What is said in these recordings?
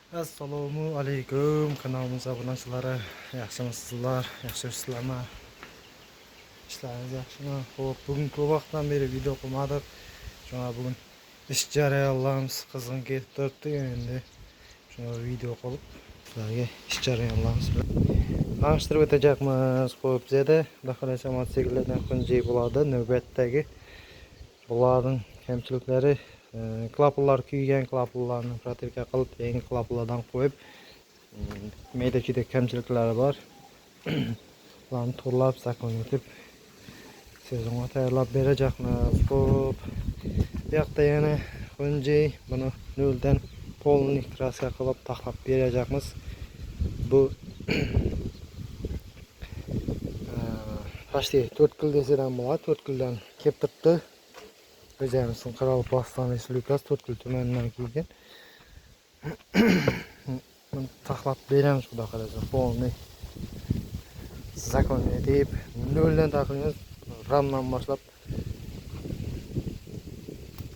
Assalomu alaykum kanalimiz obunachilari. Yaxshimisizlar? Yaxshimisizlarmi? Ishlaringiz yaxshimi? Xo'p, bugun ko'p vaqtdan beri video qilmadik. Shuna bugun ish jarayonlarimiz qizg'in ketib turibdi endi. Shuna video qilib sizlarga ish jarayonlarimiz bilan tanishtirib o'tacakmiz. Xo'p, bizda daxalacha mototsikllardan qanday bo'ladi navbatdagi bularning kamchiliklari. Klapanlar kuygan klapanlarni protirka qilib yangi klapanlardan qo'yib mayda-chuyda kamchiliklari bor. Ularni to'g'rilab zakon etib sezonga tayyorlab beracakmiz. Xo'p, bu yoqda yana qanday buni noldan polni kraska qilib taxlab beracakmiz. Bu почти 4 yil desadan bo'ladi. 4 yildan kelib turibdi. O'zimizning Qoraqalpog'iston Respublikasi 4 yil tumanidan kelgan. Taxlab beramiz xudo xolasa. Polni zakon etib noldan taxlaymiz. Ramdan boshlab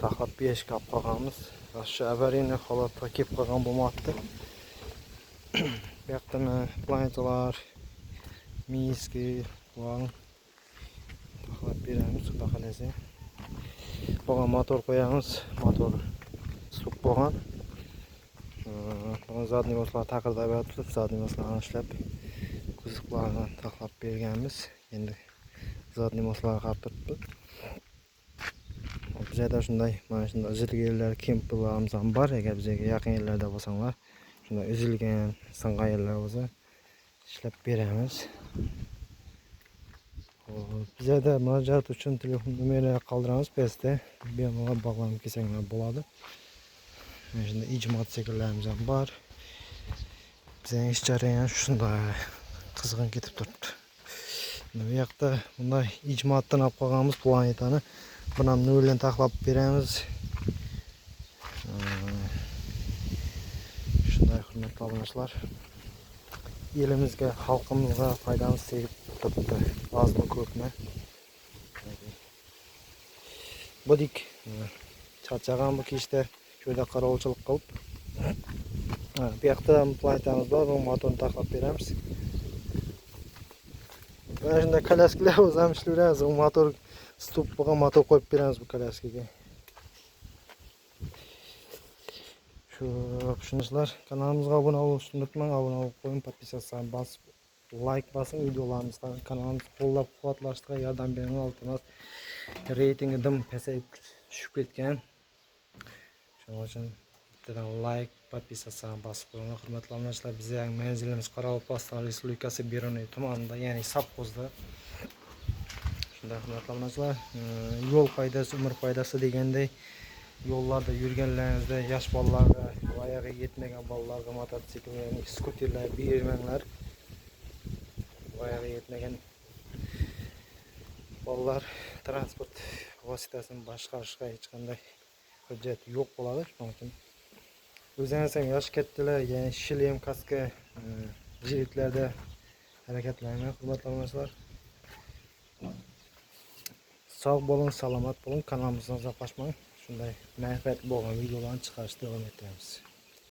taxlab berishga olib qolganmiz. Shu avariyni holatga kelib qolgan bo'lmoqda. Bu yoqda planetalar, miski bor. Taxlab beramiz xudo xolasa. Bugün motor koyamiz. Motor sup bo'lgan. Zadniy moslar taqirda turib, zadniy moslarni ishlab, kuzuqlarni taxlab berganmiz. Endi zadniy moslarga qarab turibdi. Bizda shunday, mana shunday uzilganlar, kemplarimiz ham bor. Agar bizga yaqin yerlarda bo'lsanglar, shunday uzilgan, singan yerlar bo'lsa, ishlab beramiz. Bizda murojaat uchun telefon nomerini qoldiramiz pastda. Bemalol bog'lanib kelsanglar bo'ladi. Mana shunday ij mototsikllarimiz ham bor. Bizning ish jarayoni shunday qizg'in ketib turibdi. Bu yoqda bunday ij moddan olib qolganmiz planetani. Buni ham noldan taxlab beramiz. Shunday hurmatli obunachilar. Elimizga, xalqimizga foydamiz tegib turibdi. Ozmi ko'pmi? Budik charchagan bu kishda joyda qarovchilik qilib. Bu yoqda planetamiz bor, bu motorni taxlab beramiz. Mana shunday kolyaskalar o'zim ishlayveramiz. U motor stop bo'lgan motor qo'yib beramiz bu kolyaskaga. Shuningizlar, kanalimizga obuna bo'lishni unutmang, obuna bo'lib qo'ying, podpisatsiyani bosib, like bosing, videolarimizdan kanalimizni qo'llab-quvvatlashga yordam bering. Iltimos, reytingi dim pasayib tushib ketgan. Shuning uchun bittadan like, podpisatsiyani bosib qo'ying. Hurmatli obunachilar, bizning manzilimiz Qoraqalpog'iston Respublikasi Beruniy tumanida, ya'ni Savxozda. Shunday hurmatli obunachilar, yo'l qoidasi umr foydasi deganday yo'llarda yurganlaringizda yosh bolalarga, voyaga yetmagan bolalarga mototsikl, ya'ni skuterlar bermanglar. Voyaga yetmagan bolalar transport vositasini boshqarishga hech qanday hujjat yo'q bo'ladi. Shuning uchun o'zingiz ham yosh kattalar, ya'ni shlem, kaska, jiletlarda harakatlaning. Hurmatli obunachilar, sog' bo'ling, salomat bo'ling, kanalimizdan uzoqlashmang. Shunday manfaatli bo'lgan videolarni chiqarishda davom etamiz.